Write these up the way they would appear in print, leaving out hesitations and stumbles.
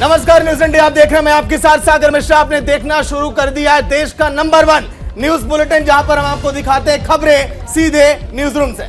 नमस्कार, news India आप देख रहे हैं। मैं आपके साथ सागर मिश्रा। आपने देखना शुरू कर दिया है देश का नंबर 1 न्यूज बुलेटिन, जहां पर हम आपको दिखाते हैं खबरें सीधे न्यूज रूम से।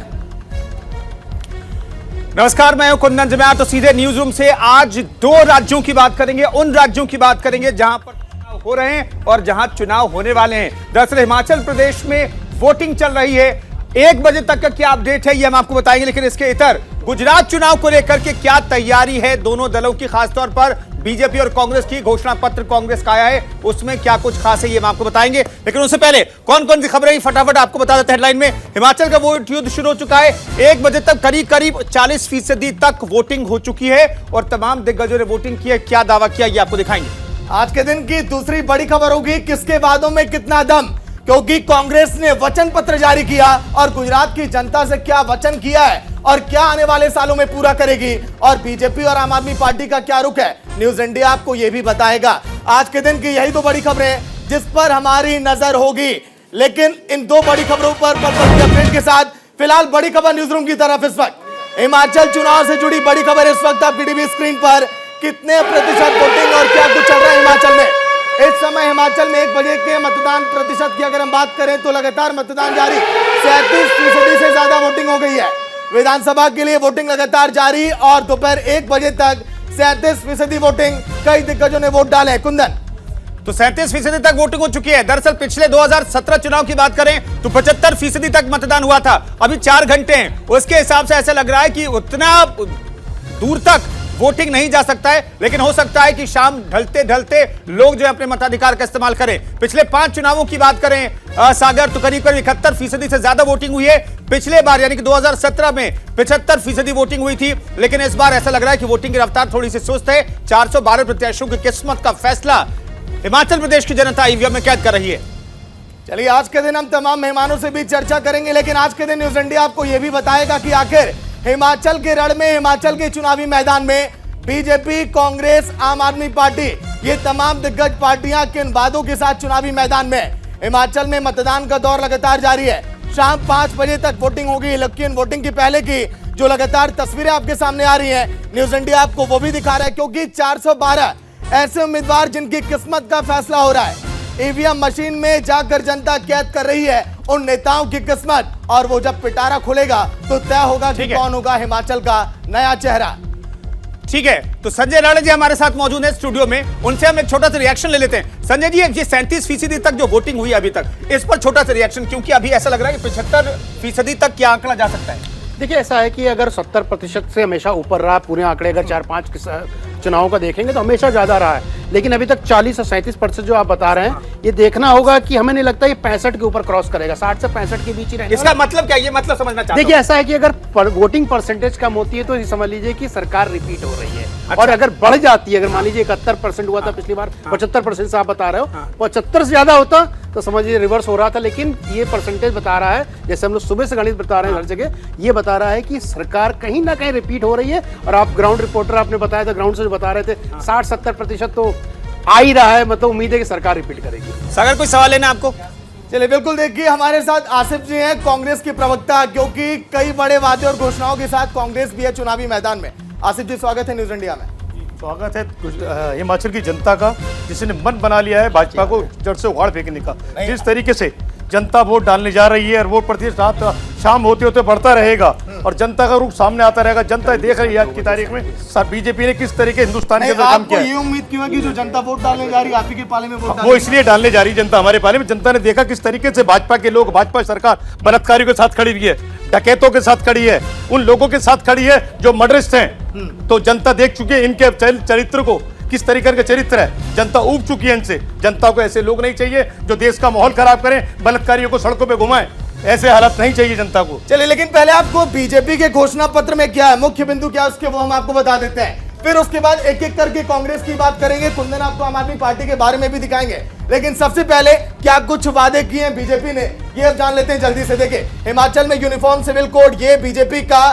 नमस्कार, मैं हूं कुंदन जमैर। तो सीधे न्यूज रूम से आज 2 राज्यों की बात करेंगे, उन राज्यों की बात करेंगे जहां पर चुनाव हो रहे हैं और जहां चुनाव होने वाले हैं। दरअसल हिमाचल प्रदेश में वोटिंग चल रही है। 1 बजे तक का क्या अपडेट है ये हम आपको बताएंगे, लेकिन इसके इतर गुजरात चुनाव को लेकर के क्या तैयारी है दोनों दलों की, खासतौर पर बीजेपी और कांग्रेस की। घोषणा पत्र कांग्रेस का आया है, उसमें क्या कुछ खास है ये हम आपको बताएंगे। लेकिन उससे पहले कौन कौन सी खबरें फटाफट आपको बता देते हैं हेडलाइन में। हिमाचल का वोट युद्ध शुरू हो चुका है। 1 बजे तक करीब 40% तक वोटिंग हो चुकी है और तमाम दिग्गजों ने वोटिंग की है। क्या दावा किया ये आपको दिखाएंगे। आज के दिन की दूसरी बड़ी खबर होगी किसके वादों में कितना दम, क्योंकि कांग्रेस ने वचन पत्र जारी किया और गुजरात की जनता से क्या वचन किया है और क्या आने वाले सालों में पूरा करेगी, और बीजेपी और आम आदमी पार्टी का क्या रुख है, न्यूज इंडिया आपको यह भी बताएगा। आज के दिन की यही 2 बड़ी खबरें जिस पर हमारी नजर होगी। लेकिन इन 2 बड़ी खबरों पर अपडेट के साथ फिलहाल बड़ी खबर न्यूज रूम की तरफ। इस वक्त हिमाचल चुनाव से जुड़ी बड़ी खबर इस वक्त आपकी टीवी स्क्रीन पर। कितने प्रतिशत वोटिंग और क्या कुछ चल रहा है हिमाचल में इस समय। हिमाचल में 1 बजे के मतदान प्रतिशत की अगर हम बात करें तो लगातार मतदान जारी, 37% से ज्यादा वोटिंग हो गई है। विधानसभा के लिए वोटिंग लगातार जारी और दोपहर 1 बजे तक 37% वोटिंग। कई दिग्गजों ने वोट डाले। कुंदन, तो 37% तक वोटिंग हो चुकी है। दरअसल पिछले 2017 चुनाव की बात करें तो 75% तक मतदान हुआ था। अभी 4 घंटे हैं, उसके हिसाब से ऐसा लग रहा है कि उतना दूर तक वोटिंग नहीं जा सकता है, लेकिन हो सकता है कि शाम ढलते ढलते लोग जो है अपने मताधिकार का इस्तेमाल करें। पिछले 5 चुनावों की बात करें सागर, तो करीब 71% से ज्यादा वोटिंग हुई है। पिछले बार यानी कि 2017 में 75% वोटिंग हुई थी, लेकिन इस बार ऐसा लग रहा है कि वोटिंग की रफ्तार थोड़ी सी सुस्त है। 412 प्रत्याशियों की किस्मत का फैसला हिमाचल प्रदेश की जनता ईवीएम में कैद कर रही है। चलिए आज के दिन हम तमाम मेहमानों से भी चर्चा करेंगे, लेकिन आज के दिन न्यूज इंडिया आपको यह भी बताएगा कि आखिर हिमाचल के रण में, हिमाचल के चुनावी मैदान में बीजेपी, कांग्रेस, आम आदमी पार्टी, ये तमाम दिग्गज पार्टियां किन वादों के साथ चुनावी मैदान में। हिमाचल में मतदान का दौर लगातार जारी है। शाम 5 बजे तक वोटिंग होगी, लेकिन वोटिंग की पहले की जो लगातार तस्वीरें आपके सामने आ रही हैं, न्यूज इंडिया आपको वो भी दिखा रहा है, क्योंकि 412 ऐसे उम्मीदवार जिनकी किस्मत का फैसला हो रहा है। ईवीएम मशीन में जाकर जनता कैद कर रही है उन नेताओं की किस्मत, और वो जब पिटारा खुलेगा तो तय होगा कि कौन होगा हिमाचल का नया चेहरा। ठीक है, तो संजय राणा जी हमारे साथ मौजूद हैं स्टूडियो में, उनसे हम एक छोटा सा रिएक्शन ले लेते हैं। संजय जी, ये 37% तक जो वोटिंग हुई अभी तक, इस पर छोटा सा रिएक्शन, क्योंकि अभी ऐसा लग रहा है कि 75% तक क्या आंकड़ा जा सकता है। देखिए, ऐसा है कि अगर 70% से हमेशा ऊपर रहा, पूरे आंकड़े अगर 4-5 चुनावों का देखेंगे तो हमेशा ज्यादा रहा है, लेकिन अभी तक 40 से 37% जो आप बता रहे हैं, ये देखना होगा कि हमें नहीं लगता ये 65 के ऊपर क्रॉस करेगा। 60 से 65 के बीच ही रहेगा। इसका मतलब क्या, ये मतलब समझना चाहता हूं। देखिए, ऐसा है कि अगर वोटिंग परसेंटेज कम होती है तो ये समझ लीजिए कि सरकार रिपीट हो रही है। अच्छा। और अगर बढ़ जाती है, अगर मान लीजिए 71% हुआ था पिछली बार, 75% से आप बता रहे हो, 75 से ज्यादा होता तो समझिए रिवर्स हो रहा था। लेकिन ये परसेंटेज बता रहा है, जैसे हम लोग सुबह से गणित बता रहे हैं हर जगह, ये बता रहा है कि सरकार कहीं ना कहीं रिपीट हो रही है। और आप ग्राउंड रिपोर्टर, आपने बताया था, ग्राउंड से जो बता रहे थे 60-70% तो आ ही रहा है। मतलब उम्मीद है कि सरकार रिपीट करेगी। सागर, कोई सवाल लेना आपको? चलिए बिल्कुल, देखिए हमारे साथ आसिफ जी हैं, कांग्रेस के प्रवक्ता, क्योंकि कई बड़े वादे और घोषणाओं के साथ कांग्रेस भी है चुनावी मैदान में। आसिफ जी, स्वागत है न्यूज इंडिया में। स्वागत है हिमाचल की जनता का, जिसने मन बना लिया है भाजपा को जड़ से उखाड़ फेंकने का। जिस तरीके से जनता वोट डालने जा रही है और वोट प्रतिशत शाम होते होते बढ़ता रहेगा और जनता का रूप सामने आता रहेगा। जनता देख रही है आज की तारीख में सर बीजेपी ने किस तरीके हिंदुस्तान के अंदर काम किया है। ये उम्मीद क्यों है कि जो जनता वोट डालने जा रही है, आप ही के पाले में वोट वो इसलिए डालने जा रही है जनता हमारे पाले में। जनता ने देखा किस तरीके से भाजपा के लोग, भाजपा सरकार बलात्कारियों के साथ खड़ी हुई है, डकैतों के साथ खड़ी है, उन लोगों के साथ खड़ी है जो मर्डरिस्ट हैं। तो जनता देख चुकी है इनके चरित्र को, किस तरीके का चरित्र है। जनता ऊब चुकी है इनसे। जनता को ऐसे लोग नहीं चाहिए जो देश का माहौल खराब करें, बलात्कारियों को सड़कों पे घुमाएं। ऐसे हालत नहीं चाहिए जनता को। चलिए, लेकिन पहले आपको बीजेपी के घोषणा पत्र में क्या है, मुख्य बिंदु क्या है उसके वो हम आपको बता देते हैं। फिर उसके बाद एक एक करके कांग्रेस की बात करेंगे, कुंदन आपको आम आदमी पार्टी के बारे में भी दिखाएंगे। लेकिन सबसे पहले क्या कुछ वादे किए हैं बीजेपी ने, ये अब जान लेते हैं जल्दी से। देखिए, हिमाचल में यूनिफॉर्म सिविल कोड, ये बीजेपी का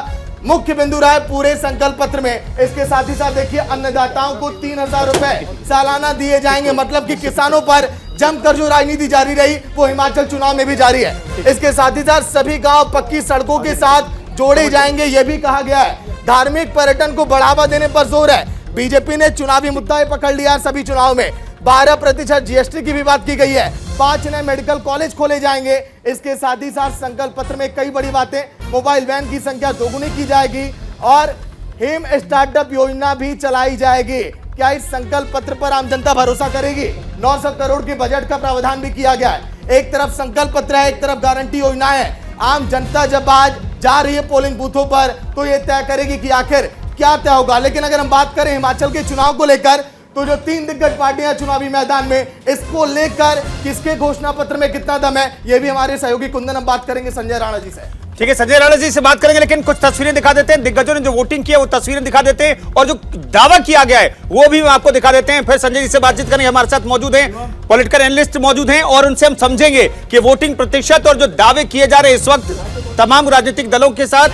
मुख्य बिंदु रहा है पूरे संकल्प पत्र में। इसके साथ ही साथ देखिए, अन्नदाताओं को 3000 रुपए सालाना दिए जाएंगे। मतलब कि किसानों पर जमकर जो राजनीति जारी रही वो हिमाचल चुनाव में भी जारी है। इसके साथ ही साथ सभी गांव पक्की सड़कों के साथ जोड़े जाएंगे, ये भी कहा गया है। धार्मिक पर्यटन को बढ़ावा देने पर जोर है। बीजेपी ने चुनावी मुद्दा पकड़ लिया सभी चुनाव में। 12% जीएसटी की भी बात की गई है। 5 नए मेडिकल कॉलेज खोले जाएंगे। इसके साथ ही साथ संकल्प पत्र में कई बड़ी बातें, मोबाइल वैन की संख्या दोगुनी की जाएगी और हिम स्टार्टअप योजना भी चलाई जाएगी। क्या इस संकल्प पत्र पर आम जनता भरोसा करेगी? 900 करोड़ के बजट का प्रावधान भी किया गया है। एक तरफ संकल्प पत्र है, एक तरफ गारंटी योजना है। आम जनता जब आज जा रही है पोलिंग बूथों पर तो ये तय करेगी कि आखिर क्या तय होगा। लेकिन अगर हम बात करें हिमाचल के चुनाव को लेकर, तो जो 3 दिग्गज पार्टियां चुनावी मैदान में, इसको लेकर किसके घोषणा पत्र में कितना दम है, ये भी हमारे सहयोगी कुंदन हम बात करेंगे संजय राणा जी से। ठीक है, संजय राणा जी से बात करेंगे, लेकिन कुछ तस्वीरें दिखा देते हैं। दिग्गजों ने जो वोटिंग की है वो तस्वीरें दिखा देते हैं और जो दावा किया गया है वो भी हम आपको दिखा देते हैं। फिर संजय जी से बातचीत करेंगे। हमारे साथ मौजूद हैं पॉलिटिकल एनालिस्ट मौजूद हैं और उनसे हम समझेंगे कि वोटिंग प्रतिशत और जो दावे किए जा रहे हैं इस वक्त तमाम राजनीतिक दलों के साथ,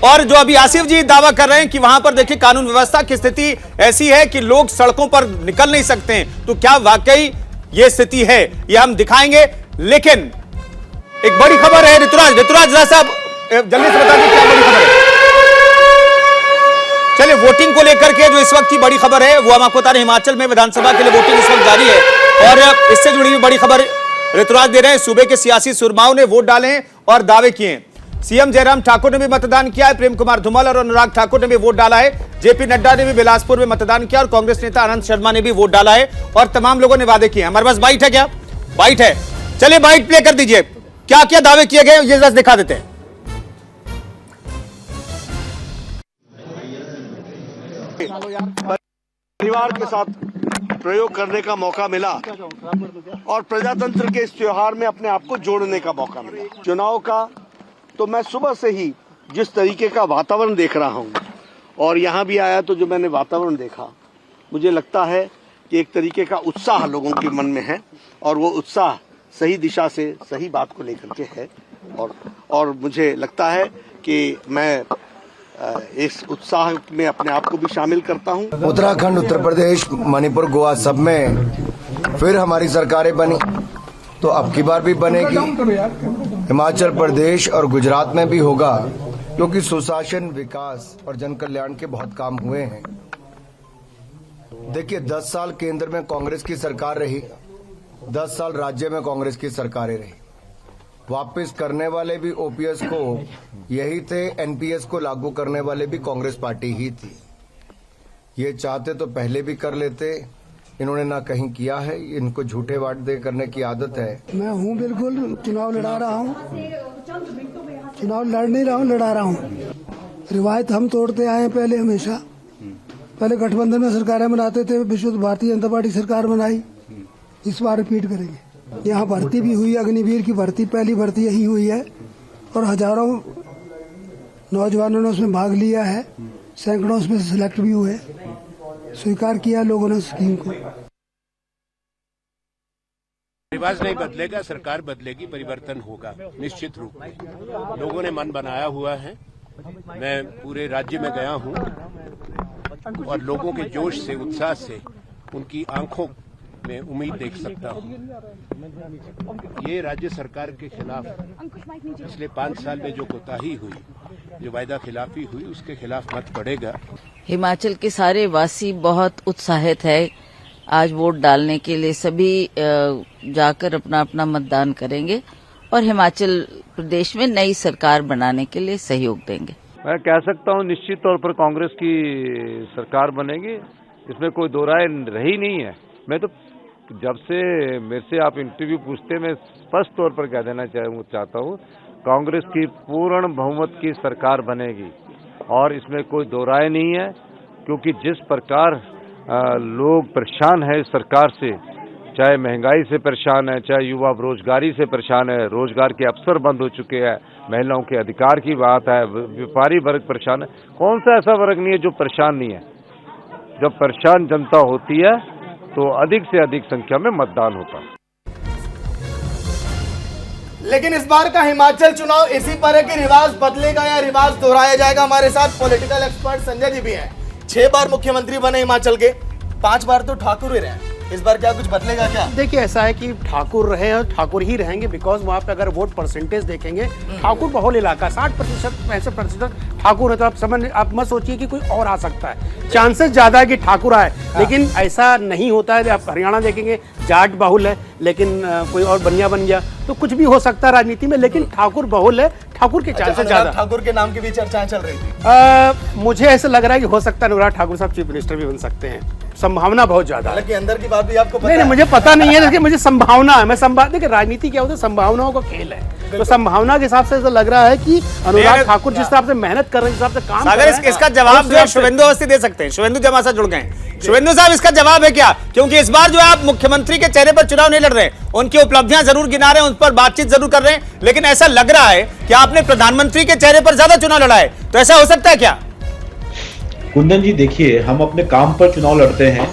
और जो अभी आसिफ जी दावा कर रहे हैं कि वहां पर देखिए कानून व्यवस्था की स्थिति ऐसी है कि लोग सड़कों पर निकल नहीं सकते हैं, तो क्या वाकई ये स्थिति है, ये हम दिखाएंगे। लेकिन एक बड़ी खबर है, ऋतुराज साहब जल्दी से बता दीजिए क्या बड़ी खबर है। चलिए, वोटिंग को लेकर के जो इस वक्त की बड़ी खबर है वो हम आपको बता रहे हैं। हिमाचल में विधानसभा के लिए वोटिंग इस वक्त जारी है और इससे जुड़ी हुई बड़ी खबर ऋतुराज दे रहे हैं। सूबे के सियासी सुरमाओं ने वोट डाले हैं और दावे किए हैं। सीएम जयराम ठाकुर ने भी मतदान किया है, प्रेम कुमार धूमल और अनुराग ठाकुर ने भी वोट डाला है, जेपी नड्डा ने भी बिलासपुर में मतदान किया और कांग्रेस नेता आनंद शर्मा ने भी वोट डाला है और तमाम लोगों ने वादे किए हैं। हमारे पास बाइट है, क्या बाइट है? चलिए बाइट प्ले कर दीजिए, क्या क्या दावे किए गए ये जरा दिखा देते हैं। परिवार के साथ प्रयोग करने का मौका मिला और प्रजातंत्र के इस त्योहार में अपने आप को जोड़ने का मौका मिला। चुनाव का तो मैं सुबह से ही जिस तरीके का वातावरण देख रहा हूं और यहां भी आया तो जो मैंने वातावरण देखा, मुझे लगता है कि एक तरीके का उत्साह लोगों के मन में है और वो उत्साह सही दिशा से सही बात को लेकर के है और मुझे लगता है कि मैं इस उत्साह में अपने आप को भी शामिल करता हूं। उत्तराखंड, उत्तर प्रदेश, मणिपुर, गोवा सब में फिर हमारी सरकारें बनी तो अब की बार भी बनेगी। हिमाचल प्रदेश और गुजरात में भी होगा क्योंकि सुशासन, विकास और जन कल्याण के बहुत काम हुए हैं। देखिए, 10 साल केंद्र में कांग्रेस की सरकार रही, 10 साल राज्य में कांग्रेस की सरकारें रही। वापस करने वाले भी ओपीएस को यही थे, एनपीएस को लागू करने वाले भी कांग्रेस पार्टी ही थी। ये चाहते तो पहले भी कर लेते, इन्होंने ना कहीं किया है। इनको झूठे वादे करने की आदत है। मैं हूँ बिल्कुल, चुनाव लड़ा रहा हूँ, चुनाव लड़ नहीं रहा हूँ, लड़ा रहा हूँ। रिवायत हम तोड़ते आए हैं पहले, हमेशा। पहले गठबंधन में सरकारें बनाते थे, विश्व भारतीय जनता पार्टी सरकार बनाई, इस बार रिपीट करेंगे। यहाँ भर्ती भी हुई, अग्निवीर की भर्ती, पहली भर्ती यही हुई है और हजारों नौजवानों ने उसमें भाग लिया है, सैकड़ों उसमें सिलेक्ट भी हुए, स्वीकार किया लोगों ने स्कीम को। रिवाज नहीं बदलेगा, सरकार बदलेगी, परिवर्तन होगा निश्चित रूप में। लोगों ने मन बनाया हुआ है। मैं पूरे राज्य में गया हूं और लोगों के जोश से, उत्साह से, उनकी आंखों में उम्मीद देख सकता हूं। ये राज्य सरकार के खिलाफ पिछले 5 साल में जो कोताही हुई, जो वायदा खिलाफी हुई, उसके खिलाफ मत पड़ेगा। हिमाचल के सारे वासी बहुत उत्साहित है आज वोट डालने के लिए। सभी जाकर अपना अपना मतदान करेंगे और हिमाचल प्रदेश में नई सरकार बनाने के लिए सहयोग देंगे। मैं कह सकता हूं निश्चित तौर पर कांग्रेस की सरकार बनेगी, इसमें कोई दो राय रही नहीं है। मैं तो जब से मेरे से आप इंटरव्यू पूछते, मैं स्पष्ट तौर पर कह देना चाहता हूं, कांग्रेस की पूर्ण बहुमत की सरकार बनेगी और इसमें कोई दो राय नहीं है। क्योंकि जिस प्रकार लोग परेशान है इस सरकार से, चाहे महंगाई से परेशान है, चाहे युवा बेरोजगारी से परेशान है, रोजगार के अवसर बंद हो चुके हैं, महिलाओं के अधिकार की बात है, व्यापारी वर्ग परेशान है। कौन सा ऐसा वर्ग नहीं है जो परेशान नहीं है? जब परेशान जनता होती है तो अधिक से अधिक संख्या में मतदान होता है। लेकिन इस बार का हिमाचल चुनाव इसी पर है कि रिवाज बदलेगा या रिवाज दोहराया जाएगा। हमारे साथ पॉलिटिकल एक्सपर्ट संजय जी भी हैं। 6 बार मुख्यमंत्री बने हिमाचल के, 5 बार तो ठाकुर ही रहे। इस बार क्या कुछ बदलेगा क्या? देखिए ऐसा है कि ठाकुर रहे और ठाकुर ही रहेंगे, बिकॉज वहाँ पे अगर वोट परसेंटेज देखेंगे ठाकुर बहुल इलाका 60% 65% ठाकुर है, तो आप मत सोचिए कि कोई और आ सकता है। चांसेस ज्यादा है कि ठाकुर आए, लेकिन ऐसा नहीं होता है। आप हरियाणा देखेंगे जाट बहुल है, लेकिन कोई और बनिया बन गया, तो कुछ भी हो सकता है राजनीति में, लेकिन ठाकुर बहुल है, ठाकुर के चांसेस ज्यादा। ठाकुर के नाम की भी चर्चाएं चल रही थी। मुझे ऐसा लग रहा है कि हो सकता है अनुराग ठाकुर साहब चीफ मिनिस्टर भी बन सकते हैं, संभावना बहुत ज्यादा है। हालांकि अंदर की बात भी आपको पता नहीं, है। मुझे पता नहीं है, लेकिन मुझे संभावना है। देखिए राजनीति क्या होता है, संभावनाओं का खेल है, तो संभावना के हिसाब से ऐसा लग रहा है कि अनुराग ठाकुर जिस हिसाब से मेहनत कर रहे हैं, जिस हिसाब से काम कर रहे हैं, इसका जवाब जो है शुभेंदु अवस्थी दे सकते हैं। शुभेंदु जमा से जुड़ गए हैं। शुभेंदु साहब, इसका जवाब है क्या? क्योंकि इस बार जो है आप मुख्यमंत्री के चेहरे पर चुनाव नहीं लड़ रहे, उनकी उपलब्धियां जरूर गिना रहे हैं, उन पर बातचीत जरूर कर रहे हैं, लेकिन ऐसा लग रहा है कि आपने प्रधानमंत्री के चेहरे पर ज्यादा चुनाव लड़ा है, तो ऐसा हो सकता है क्या? कुंदन जी देखिए, हम अपने काम पर चुनाव लड़ते हैं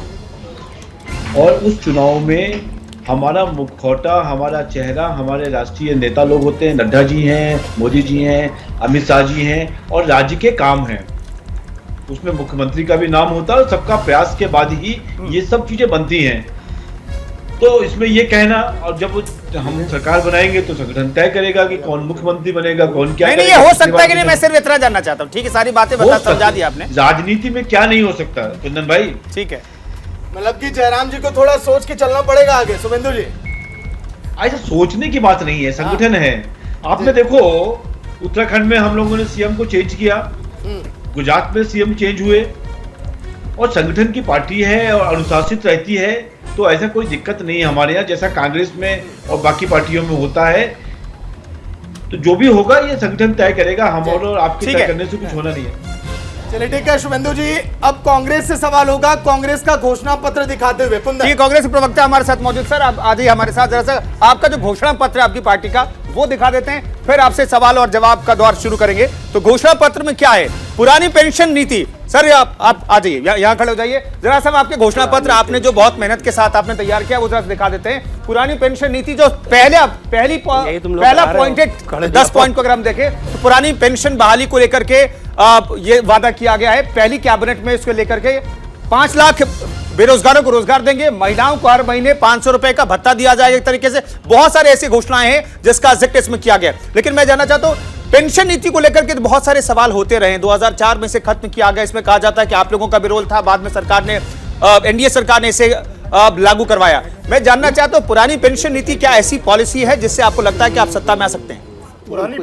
और उस चुनाव में हमारा मुखौटा, हमारा चेहरा, हमारे राष्ट्रीय नेता लोग होते हैं, नड्डा जी हैं, मोदी जी हैं, अमित शाह जी हैं, और राज्य के काम हैं। उसमें मुख्यमंत्री का भी नाम होता है और सबका प्रयास के बाद ही ये सब चीजें बनती हैं। तो इसमें ये कहना, और जब हम सरकार बनाएंगे तो संगठन तय करेगा कि कौन मुख्यमंत्री बनेगा, कौन क्या नहीं, ये हो सकता है कि नहीं, मैं सिर्फ इतना जानना चाहता हूँ। ठीक है, सारी बातें बता समझा दी आपने। राजनीति में क्या नहीं हो सकता कुंदन भाई? ठीक है, मतलब कि जयराम जी को थोड़ा सोच के चलना पड़ेगा आगे। शुभेंदु जी, ऐसा सोचने की बात नहीं है, संगठन है। आपने देखो उत्तराखंड में हम लोगों ने सीएम को चेंज किया, गुजरात में सीएम चेंज हुए, और संगठन की पार्टी है और अनुशासित रहती है, तो ऐसा कोई दिक्कत नहीं है हमारे यहाँ, जैसा कांग्रेस में और बाकी पार्टियों में होता है। तो जो भी होगा ये संगठन तय करेगा, हम और आपके तय करने से कुछ होना नहीं है। चलिए ठीक है शुभेंदु जी, अब कांग्रेस से सवाल होगा, कांग्रेस का घोषणा पत्र दिखाते हुए। ठीक, कांग्रेस के प्रवक्ता हमारे साथ मौजूद। सर, आप आ जाइए हमारे साथ, जरा सा आपका जो घोषणा पत्र है आपकी पार्टी का वो दिखा देते हैं, फिर आपसे सवाल और जवाब का दौर शुरू करेंगे। तो घोषणा पत्र में क्या है? पुरानी पेंशन नीति। सर आप आ जाइए, यहाँ खड़े हो जाइए जरा सा। आपके घोषणा पत्र आपने जो बहुत मेहनत के साथ आपने तैयार किया वो जरा दिखा देते हैं। पुरानी पेंशन नीति जो पहला पॉइंट है, 10 पॉइंट को अगर हम देखें तो पुरानी पेंशन बहाली को लेकर के ये वादा किया गया है पहली कैबिनेट में। इसको लेकर के 5 लाख बेरोजगारों को रोजगार देंगे, महिलाओं को हर महीने 500 रुपए का भत्ता दिया जाएगा। एक तरीके से बहुत सारे ऐसी घोषणाएं हैं जिसका जिक्र इसमें किया गया। लेकिन मैं जानना चाहता हूं, पेंशन नीति को लेकर के तो बहुत सारे सवाल होते रहे। 2004 में से खत्म किया गया, इसमें कहा जाता है कि आप लोगों का भी रोल था, बाद में सरकार ने एनडीए सरकार ने इसे लागू करवाया। मैं जानना चाहता हूं, पुरानी पेंशन नीति क्या ऐसी पॉलिसी है जिससे आपको लगता है कि आप सत्ता में आ सकते हैं? पुरानी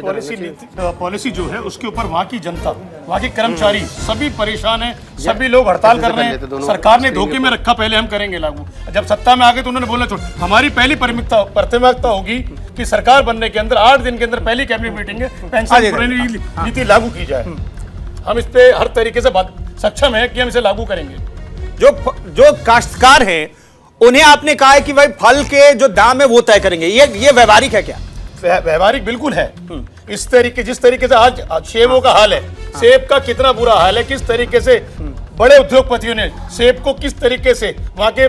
पॉलिसी जो है उसके ऊपर वहाँ की जनता, वहाँ के कर्मचारी सभी परेशान हैं, सभी लोग हड़ताल कर रहे हैं। सरकार ने धोखे में रखा, पहले हम करेंगे लागू, जब सत्ता में आ गए तो उन्होंने बोलना छोड़। हमारी पहली प्राथमिकता होगी कि सरकार बनने के अंदर 8 दिन के अंदर पहली कैबिनेट मीटिंग में पेंशन पुरानी नीति लागू की जाए। हम इस पे हर तरीके से सक्षम है कि हम इसे लागू करेंगे। जो काश्तकार हैं उन्हें आपने कहा है कि भाई फल के जो दाम है वो तय करेंगे, ये व्यवहारिक है क्या? व्यवहारिक बिल्कुल है। इस तरीके जिस तरीके से आज सेबों का हाल है, सेब का कितना बुरा हाल है, किस तरीके से बड़े उद्योगपतियों ने सेब को किस तरीके से वहाँ के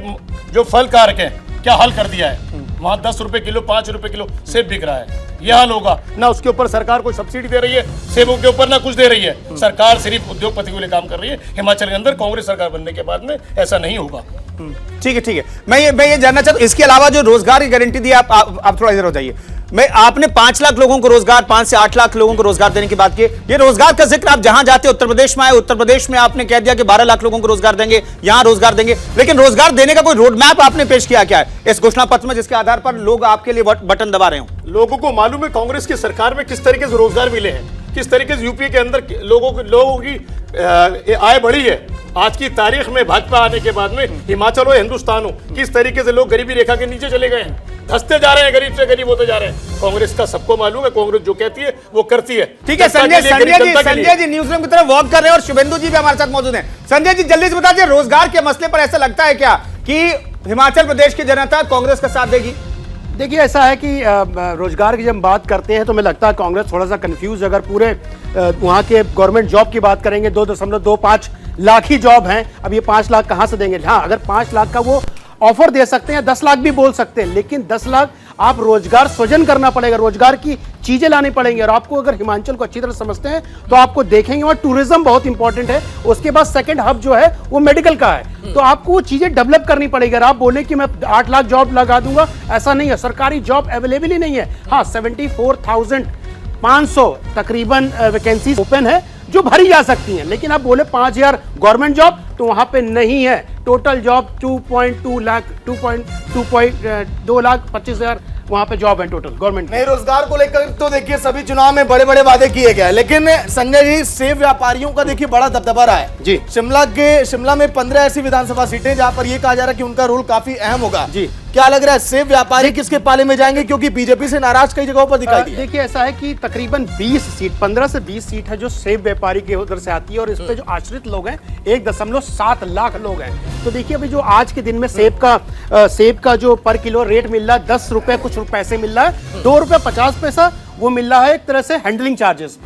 जो फल कारक हैं क्या हाल कर दिया है। वहाँ 10 रुपए किलो 5 रुपए किलो सेब बिक रहा है, यह हाल होगा ना। उसके ऊपर सरकार कोई सब्सिडी दे रही है सेबों के ऊपर, ना कुछ दे रही है। सरकार सिर्फ उद्योगपति के लिए काम कर रही है। हिमाचल के अंदर कांग्रेस सरकार बनने के बाद में ऐसा नहीं होगा। ठीक है। मैं ये जानना चाहता हूँ, इसके अलावा जो रोजगार की गारंटी दी आप थोड़ा इधर हो जाइए। आपने 5 लाख लोगों को रोजगार, 5 से 8 लाख लोगों को रोजगार देने की बात की। ये रोजगार का जिक्र आप जहां जाते उत्तर प्रदेश में आए, उत्तर प्रदेश में आपने कह दिया कि 12 लाख लोगों को रोजगार देंगे, यहां रोजगार देंगे, लेकिन रोजगार देने का कोई रोड मैप आपने पेश किया क्या है इस घोषणा पत्र में, जिसके आधार पर लोग आपके लिए बटन दबा रहे हो? लोगों को मालूम है कांग्रेस की सरकार में किस तरीके से रोजगार मिले हैं, किस तरीके से यूपी के अंदर लोगों की आय बढ़ी है। आज की तारीख में भाजपा आने के बाद में हिमाचल हो हिंदुस्तान हो, किस तरीके से लोग गरीबी रेखा के नीचे चले गए हैं, धंसते जा रहे हैं, गरीब से गरीब होते जा रहे हैं। कांग्रेस का सबको मालूम है, कांग्रेस जो कहती है वो करती है। ठीक है, संजय जी न्यूज रूम की तरफ वॉक कर रहे हैं और शुभेंदु जी भी हमारे साथ मौजूद हैं। संजय जी जल्दी से बताइए, रोजगार के मसले पर ऐसा लगता है क्या कि हिमाचल प्रदेश की जनता कांग्रेस का साथ देगी? देखिए ऐसा है कि रोजगार की जब हम बात करते हैं तो हमें लगता है कांग्रेस थोड़ा सा कंफ्यूज। अगर पूरे वहाँ के गवर्नमेंट जॉब की बात करेंगे 2.25 लाख ही जॉब हैं। अब ये 5 लाख कहाँ से देंगे? हाँ, अगर 5 लाख का वो ऑफर दे सकते हैं, 10 लाख भी बोल सकते हैं, लेकिन 10 लाख आप रोजगार सृजन करना पड़ेगा, रोजगार की चीजें लानी पड़ेंगी। और आपको अगर हिमाचल को अच्छी तरह समझते हैं तो आपको देखेंगे वहाँ टूरिज्म बहुत इंपॉर्टेंट है, उसके बाद सेकंड हब जो है वो मेडिकल का है, तो आपको वो चीजें डेवलप करनी पड़ेगी। अगर आप बोले कि मैं 8 लाख जॉब लगा दूंगा, ऐसा नहीं है, सरकारी जॉब अवेलेबल ही नहीं है। हाँ, 74,500 तकरीबन वैकेंसीज ओपन है जो भरी जा सकती हैं, लेकिन आप बोले 5,000 गवर्नमेंट जॉब तो वहां पे नहीं है। टोटल जॉब 2.2 लाख 25,000 वहां पे जॉब है टोटल गवर्नमेंट। नहीं, रोजगार को लेकर तो देखिए सभी चुनाव में बड़े बड़े वादे किए गए, लेकिन संजय जी सेब व्यापारियों का देखिए बड़ा दबदबा रहा है जी। शिमला में 15 ऐसी विधानसभा सीटें जहां पर यह कहा जा रहा है कि उनका रोल काफी अहम होगा जी। क्या लग रहा है सेब व्यापारी किसके पाले में जाएंगे, क्योंकि बीजेपी से नाराज कई जगहों पर दिखाई दिया। देखिए ऐसा है कि तकरीबन 20 सीट 15 से 20 सीट है जो सेब व्यापारी के उधर से आती है, और इस पे जो आश्रित लोग हैं 1.7 लाख लोग हैं। तो देखिए अभी जो आज के दिन में सेब का जो पर किलो रेट मिल रहा है 10 रुपए कुछ पैसे मिल रहा है, 2 रुपए 50 पैसा वो मिल रहा है एक तरह से हैंडलिंग चार्जेस।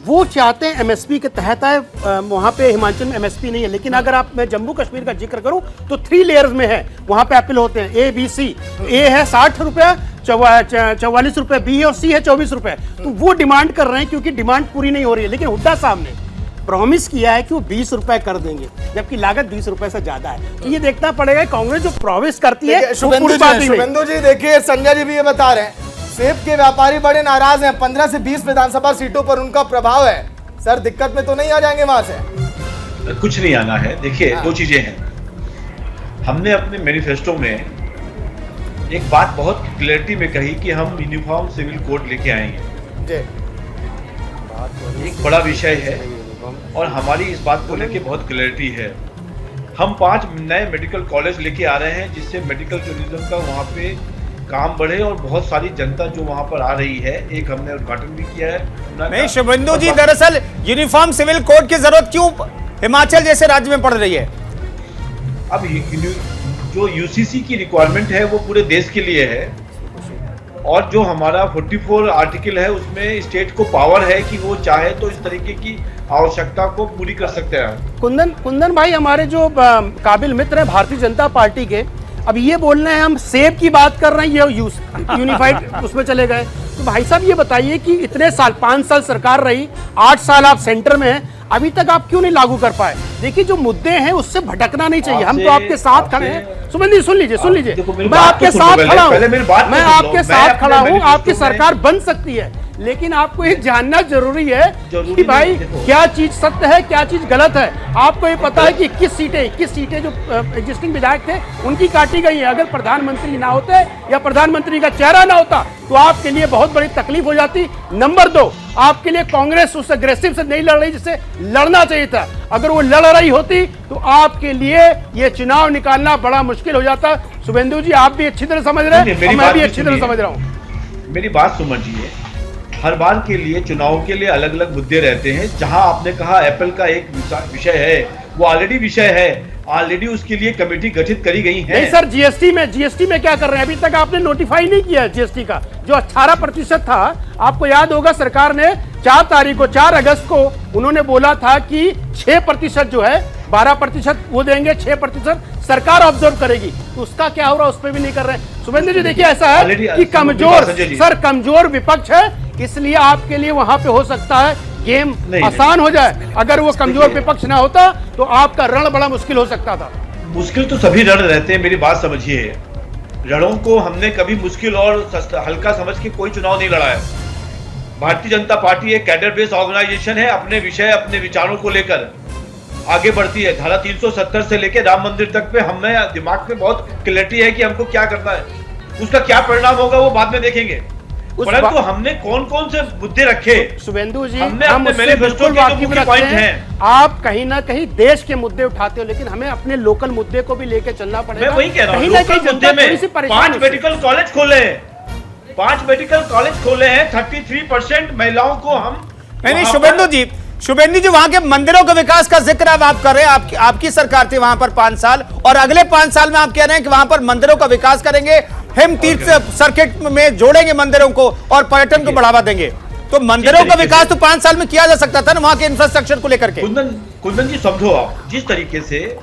वो चाहते हैं एमएसपी के तहत है, वहां पे हिमाचल में एमएसपी नहीं है, लेकिन अगर आप मैं जम्मू कश्मीर का जिक्र करूं तो 3 लेयर्स में है, वहां पे एप्पल होते हैं ए बी सी। ए है 60 रुपया, 44 रुपए, बी है और सी है 24 रुपए। तो वो डिमांड कर रहे हैं क्योंकि डिमांड पूरी नहीं हो रही है, लेकिन हुड्डा साहब ने प्रॉमिस किया है कि वो 20 रुपए कर देंगे, जबकि लागत 20 रुपए से ज्यादा है। तो ये देखना पड़ेगा कांग्रेस जो प्रॉमिस करती है। शुभेंदु जी देखिए संजय जी भी ये बता रहे हैं सेब के व्यापारी बड़े नाराज हैं, 15 से 20 विधानसभा सीटों पर उनका प्रभाव है। सर दिक्कत में तो नहीं आ जाएंगे वहां से? कुछ नहीं आना है। देखिए 2 चीजें हैं। हमने अपने मैनिफेस्टो में एक बात बहुत क्लैरिटी में कही कि हम यूनिफॉर्म सिविल कोड लेके आएंगे। एक बड़ा विषय है और हमारी इस बात को लेके बहुत क्लैरिटी है। हम 5 नए मेडिकल कॉलेज लेके आ रहे हैं जिससे मेडिकल टूरिज्म का वहाँ पे काम बढ़े और बहुत सारी जनता जो वहाँ पर आ रही है, एक हमने उद्घाटन भी किया है। नहीं शुभेंदु जी, दरअसल यूनिफॉर्म सिविल कोड की जरूरत क्यों हिमाचल जैसे राज्य में पड़ रही है? अब जो यूसीसी की रिक्वायरमेंट है वो पूरे देश के लिए है, और जो हमारा 44 आर्टिकल है उसमें स्टेट को पावर है कि वो चाहे तो इस तरीके की आवश्यकता को पूरी कर सकते हैं। कुंदन भाई हमारे जो काबिल मित्र हैं भारतीय जनता पार्टी के, अब ये बोल रहे हैं हम सेब की बात कर रहे हैं, ये यूनिफाइड उसमें चले गए। तो भाई साहब ये बताइए कि इतने साल 5 साल सरकार रही, 8 साल आप सेंटर में हैं, अभी तक आप क्यों नहीं लागू कर पाए? देखिए जो मुद्दे हैं उससे भटकना नहीं चाहिए। हम तो आपके साथ खड़े हैं। सुमन जी सुन लीजिए मैं आपके साथ खड़ा हूँ, मैं आपके साथ खड़ा हूँ। आपकी सरकार बन सकती है, लेकिन आपको ये जानना जरूरी है कि भाई क्या चीज सत्य है क्या चीज गलत है। आपको ये पता है कि 21 सीटें जो एग्जिस्टिंग विधायक थे उनकी काटी गई है। अगर प्रधानमंत्री ना होते या प्रधानमंत्री का चेहरा ना होता तो आपके लिए बहुत बड़ी तकलीफ हो जाती। नंबर 2, आपके लिए कांग्रेस उस अग्रेसिव से नहीं लड़ रही जिससे लड़ना चाहिए था। अगर वो लड़ रही होती तो आपके लिए ये चुनाव निकालना बड़ा मुश्किल हो जाता। शुभेंदु जी आप भी अच्छी तरह समझ रहे हैं और मैं भी अच्छी तरह समझ रहा हूँ। मेरी बात समझिए, हर बार के लिए चुनाव के लिए अलग अलग मुद्दे रहते हैं। जहां आपने कहा एप्पल का एक विषय है, वो ऑलरेडी विषय है, ऑलरेडी उसके लिए कमेटी गठित करी गई है। नहीं सर, जीएसटी में क्या कर रहे हैं? अभी तक आपने नोटिफाई नहीं किया जीएसटी का जो 18% था। आपको याद होगा सरकार ने 4 अगस्त को उन्होंने बोला था कि 6% जो है, 12% वो देंगे, 6% सरकार ऑब्जर्व करेगी। तो उसका क्या हो रहा है? उस पर भी नहीं कर रहे हैं। शुभेंद्र जी देखिए ऐसा है कि कमजोर विपक्ष है, इसलिए आपके लिए वहां पे हो सकता है गेम आसान हो जाए। अगर वो कमजोर विपक्ष ना होता तो आपका रण बड़ा मुश्किल हो सकता था। मुश्किल तो सभी रण रहते हैं, मेरी बात समझिए। रणों को हमने कभी मुश्किल और हल्का समझ के कोई चुनाव नहीं लड़ा है। भारतीय जनता पार्टी एक कैडर बेस्ड ऑर्गेनाइजेशन है, अपने विषय अपने विचारों को लेकर आगे बढ़ती है। धारा 370 से लेकर राम मंदिर तक पे हमें दिमाग में बहुत क्लैरिटी है कि हमको क्या करना है, उसका क्या परिणाम होगा वो बाद में देखेंगे। परंतु हमने कौन कौन से मुद्दे रखे? शुभेंदु जी हमने अपने मैनिफेस्टो के जो मुख्य पॉइंट हैं। आप कहीं ना कहीं देश के मुद्दे उठाते हो, लेकिन हमें अपने लोकल मुद्दे को भी लेके चलना पड़ेगा। मैं वही कह रहा हूँ, लोकल मुद्दे में 5 मेडिकल कॉलेज खोले हैं, 5 मेडिकल कॉलेज खोले हैं। 33% महिलाओं को हम नहीं शुभेंदु जी वहां के मंदिरों के विकास का जिक्र अब आप कर रहे हैं। आपकी सरकार थी वहां पर 5 साल, और अगले 5 साल में आप कह रहे हैं कि वहां पर मंदिरों का विकास करेंगे, हिम तीर्थ सर्किट में जोड़ेंगे मंदिरों को और पर्यटन को बढ़ावा देंगे। तो मंदिरों का विकास तो 5 साल में किया जा सकता था ना, वहां के इंफ्रास्ट्रक्चर को लेकर के। कुंदन जी समझो, आप जिस तरीके से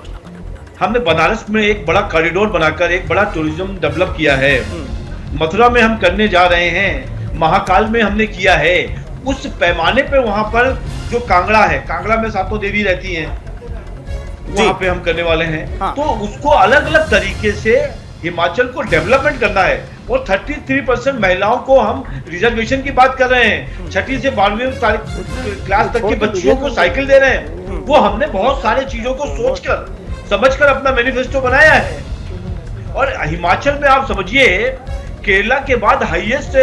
हमने बनारस में एक बड़ा कॉरिडोर बनाकर एक बड़ा टूरिज्म डेवलप किया है, मथुरा में हम करने जा रहे हैं, महाकाल में हमने किया है, उस पैमाने पे वहां पर जो कांगड़ा है, कांगड़ा में सातों देवी रहती हैं, वहां पे हम करने वाले हैं। हाँ। तो उसको अलग अलग तरीके से हिमाचल को डेवलपमेंट करना है। और 33% महिलाओं को हम रिजर्वेशन की बात कर रहे हैं, 6ठी से 12वीं क्लास तक के बच्चियों को साइकिल दे रहे हैं। वो हमने बहुत सारे चीजों को सोचकर समझकर अपना मैनिफेस्टो बनाया है। और हिमाचल में आप समझिए, केरला के बाद हाईएस्ट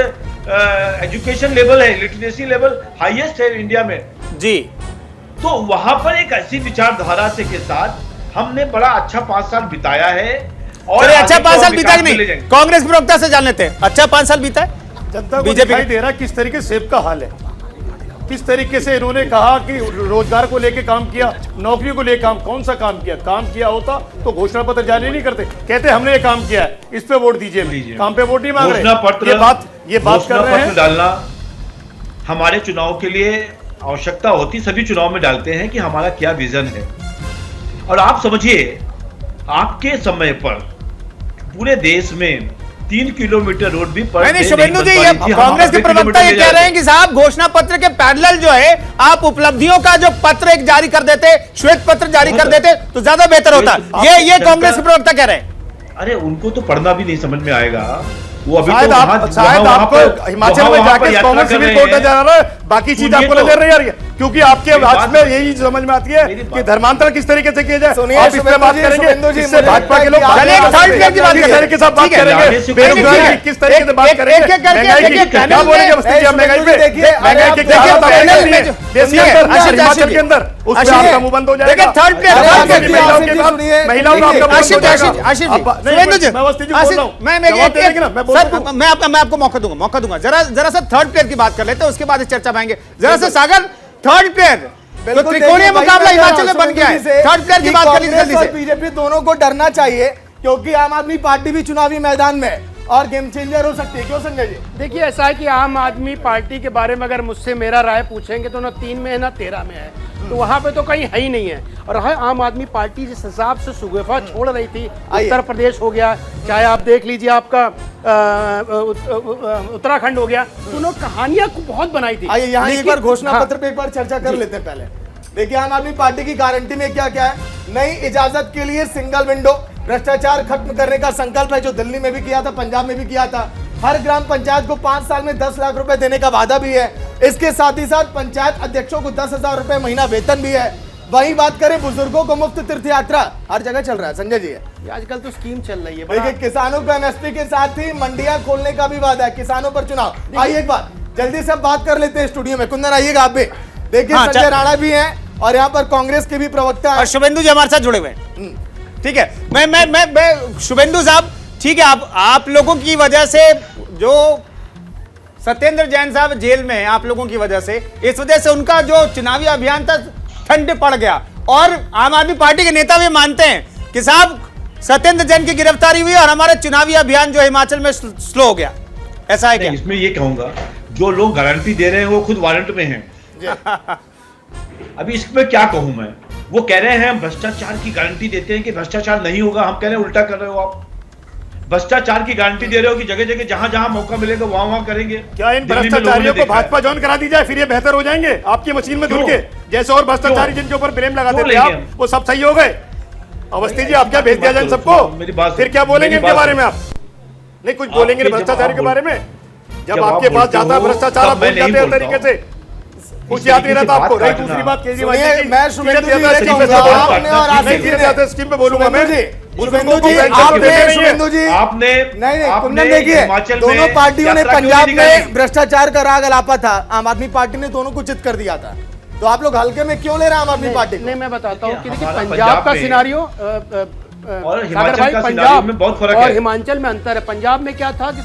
एजुकेशन लेवल है, लिटरेसी लेवल हाईएस्ट है इंडिया में जी। तो वहां पर एक ऐसी विचारधारा से के साथ हमने बड़ा अच्छा 5 साल बिताया है। और अच्छा, आगे 5 तो साल हम बीता कि विकास में ले नहीं? जाएंगे। कांग्रेस प्रवक्ता से जान लेते हैं, अच्छा 5 साल बीता है? जनता को बीजेपी दिखाई दे रहा है किस तरीके से सेब का हाल है, किस तरीके से इन्होंने कहा कि रोजगार को लेके काम किया, नौकरी को लेकर काम, कौन सा काम किया? काम किया होता तो घोषणा पत्र जारी नहीं करते, कहते हमने ये काम किया है, इस पे वोट दीजिए, काम पे वोट नहीं मांग घोषणा रहे। पत्र, ये बात कर रहे हैं। डालना हमारे चुनाव के लिए आवश्यकता होती, सभी चुनाव में डालते हैं कि हमारा क्या विजन है। और आप समझिए, आपके समय पर पूरे देश में 3 किलोमीटर रोड भी पर नहीं, शुभेंदु जी, ये कांग्रेस के प्रवक्ता ये कह रहे हैं कि साहब घोषणा पत्र के पैरेलल जो है आप उपलब्धियों का जो पत्र एक जारी कर देते, श्वेत पत्र जारी कर देते तो ज्यादा बेहतर होता। ये कांग्रेस के प्रवक्ता कह रहे हैं। अरे उनको तो पढ़ना भी नहीं समझ में आएगा, वो अभी शायद आपको हिमाचल में जाके कांग्रेस सिविल कोटा जा रहा है, बाकी चीज आपको नजर नहीं आ रही है, क्योंकि आपके राज्य में यही समझ में आती है कि धर्मांतरण किस तरीके से किया जाए। आप इस पे बात करेंगे, इससे भाजपा के लोग थर्ड प्लेयर की बात तरीके से बात करेंगे, बेरोजगारी की किस तरीके से बात करेंगे, महंगाई की क्या बोलेंगे, महंगाई पे, महंगाई के क्या हिमाचल के अंदर, उस पर आपका मुंह बंद हो जाएगा। थर्ड प्लेयर महिलाओं का आपका आशीष मैं आपको मौका दूंगा। जरा सा थर्ड प्लेयर की बात कर लेते हैं, उसके बाद चर्चा पाएंगे। जरा सा सागर, थर्ड प्लेयर तो त्रिकोणीय मुकाबला हिमाचल में बन गया है, थर्ड प्लेयर की बात कर लीजिए जल्दी से। बीजेपी दोनों को डरना चाहिए, क्योंकि आम आदमी पार्टी भी चुनावी मैदान में और गेम चेंजर हो सकती है। क्यों संजय जी? देखिए, ऐसा है कि आम आदमी पार्टी के बारे में अगर मुझसे मेरा राय पूछेंगे तो ना 3 में है ना 13 में है, तो वहां पे तो कहीं है ही नहीं है। और आम आदमी पार्टी जिस हिसाब से सुगेफा छोड़ रही थी, उत्तर प्रदेश हो गया, चाहे आप देख लीजिए आपका उत्तराखंड हो गया, तो उन्होंने कहानियां बहुत बनाई थी। आइए यहाँ एक बार घोषणा पत्र पे एक बार चर्चा कर लेते हैं। पहले देखिए, आम आदमी पार्टी की गारंटी में क्या क्या है। नई इजाजत के लिए सिंगल विंडो, भ्रष्टाचार खत्म करने का संकल्प है, जो दिल्ली में भी किया था, पंजाब में भी किया था। हर ग्राम पंचायत को 5 साल में 10 लाख रुपए देने का वादा भी है। इसके साथ ही साथ पंचायत अध्यक्षों को 10,000 रुपए महीना वेतन भी है। वहीं बात करें बुजुर्गों को मुफ्त तीर्थ यात्रा, हर जगह चल रहा है संजय जी। आजकल तो स्कीम चल रही है। देखिए, किसानों को एमएसपी के साथ ही मंडियां खोलने का भी वादा है, किसानों पर चुनाव। आइए एक बार जल्दी से बात कर लेते हैं स्टूडियो में। कुंदन आइएगा आप भी। देखिए, संजय राणा भी हैं और यहाँ पर कांग्रेस के भी प्रवक्ता और शुभेंदु जी हमारे साथ जुड़े हुए हैं। ठीक है, मैं शुभेंदु साहब, ठीक है, आप लोगों की वजह से जो सत्येंद्र जैन साहब जेल में हैं, आप लोगों की वजह से, इस वजह से उनका जो चुनावी अभियान था ठंड पड़ गया। और आम आदमी पार्टी के नेता भी मानते हैं कि साहब सत्येंद्र जैन की गिरफ्तारी हुई और हमारा चुनावी अभियान जो हिमाचल में स्लो हो गया, ऐसा है क्या? इसमें ये कहूंगा, जो लोग गारंटी दे रहे हैं वो खुद वारंट में हैं। अभी इसमें क्या कहूं मैं, वो कह रहे हैं भ्रष्टाचार की गारंटी देते हैं कि भ्रष्टाचार नहीं होगा, हम कह रहे हैं उल्टा कर रहे हो आप। भ्रष्टाचार की गारंटी दे रहे हो कि जगह जगह जहां जहां मौका मिलेगा वहां करेंगे। क्या इन भ्रष्टाचारियों को भाजपा ज्वाइन करा दी जाए, फिर ये बेहतर हो जाएंगे आपकी मशीन में धुल के? जैसे और भ्रष्टाचारी जिनके ऊपर ब्लेम लगाते थे आप, वो सब सही हो गए। अवस्थी जी, आप क्या भेज दिया जाए सबको? फिर क्या बोलेंगे इनके बारे में आप? नहीं, कुछ बोलेंगे भ्रष्टाचारी के बारे में? जब आपके पास जाता है भ्रष्टाचार, आप बोल जाते हैं तरीके से, कुछ याद नहीं रहता आपको। दूसरी बात, केजरीवाल जी, मैं स्कीम पे बोलूंगा मैं। आपने देखिए, दोनों पार्टियों ने पंजाब में भ्रष्टाचार का राग अलापा था, आम आदमी पार्टी ने दोनों को चित कर दिया था। तो आप लोग हल्के में क्यों ले रहे हैं आम आदमी पार्टी? नहीं, मैं बताता हूँ कि देखिए, पंजाब का सिनारियो और हिमाचल का सिनारियो में बहुत फर्क है। और हिमाचल में अंतर है। पंजाब में क्या था कि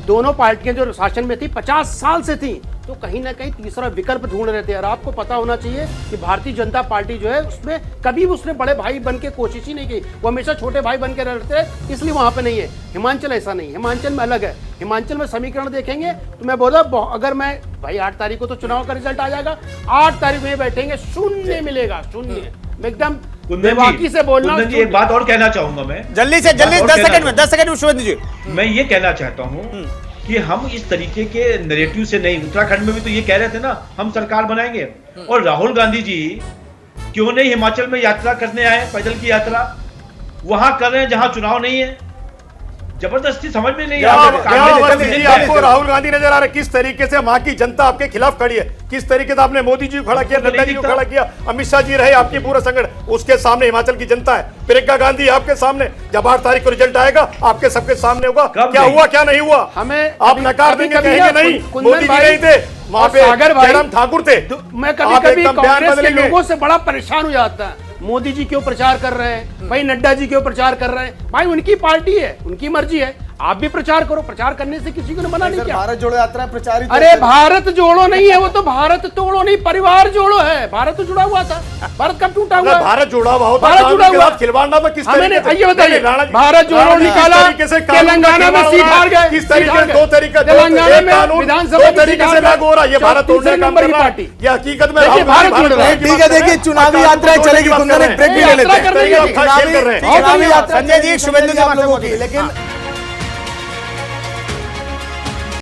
दोनों पार्टियां जो शासन में थी 50 साल से थी, तो कहीं ना कहीं तीसरा विकल्प ढूंढ रहे थे। और आपको पता होना चाहिए कि भारतीय जनता पार्टी जो है उसमें कभी भी उसने बड़े भाई बन के कोशिश ही नहीं की, वो हमेशा छोटे भाई बन के रहते हैं, इसलिए वहां पे नहीं है। हिमाचल ऐसा नहीं, हिमाचल में अलग है। हिमाचल में समीकरण देखेंगे तो मैं बोला, अगर मैं भाई 8 तारीख को तो चुनाव का रिजल्ट आ जाएगा, 8 तारीख में बैठेंगे, शून्य मिलेगा, शून्य एकदम बेबाकी से बोलना। कुंदन जी एक बात और कहना चाहूंगा मैं, जल्दी से जल्दी, 10 सेकंड में शुभेंदु जी। मैं ये कहना चाहता हूँ कि हम इस तरीके के नैरेटिव से नहीं, उत्तराखंड में भी तो ये कह रहे थे ना हम सरकार बनाएंगे, और राहुल गांधी जी क्यों नहीं हिमाचल में यात्रा करने आए, पैदल की यात्रा वहां कर रहे हैं जहां चुनाव नहीं है। जबरदस्ती समझ में नहीं आ रहा। आपको राहुल गांधी नजर आ रहा है किस तरीके से वहां की जनता आपके खिलाफ खड़ी है, किस तरीके से आपने मोदी जी को खड़ा किया, नड्डा जी को खड़ा किया, अमित शाह जी रहे आपकी पूरा संगठन, उसके सामने हिमाचल की जनता है। प्रियंका गांधी आपके सामने, जब 8 तारीख को रिजल्ट आएगा आपके सबके सामने होगा क्या हुआ क्या नहीं हुआ। हमें आप नकार देंगे, कहेंगे नहीं मोदी जी नहीं थे वहां पे, जयराम ठाकुर थे। मैं कभी-कभी कांग्रेस के लोगों से बड़ा परेशान हो जाता है, मोदी जी क्यों प्रचार कर रहे हैं भाई, नड्डा जी क्यों प्रचार कर रहे हैं भाई, उनकी पार्टी है, उनकी मर्जी है, आप भी प्रचार करो, प्रचार करने से किसी को न मना नहीं किया। भारत जोड़ो यात्रा प्रचारित, अरे भारत जोड़ो नहीं है वो तो, भारत तोड़ो नहीं, परिवार जोड़ो है। भारत तो जुड़ा हुआ था, भारत कब टूटा हुआ? भारत जुड़ा हुआ होता, भारत जुड़ा हुआ, खिलवाड़ ना किस हमें ये बताइए, भारत जोड़ो निकाला, तेलंगाना में सीट हार गए, किस तरीके, 2 तरीका, तेलंगाना में विधानसभा तरीके से लागू हो रहा है, ये भारत तोड़ने का नंबर की पार्टी, ये हकीकत में भारत जुड़ रहा है। ठीक है, देखिए चुनावी यात्रा चलेगी, कुंदन एक ब्रेक भी ले लेते हैं। चुनावी यात्रा संजय जी, शुभेंदु जी आप लोगों की, लेकिन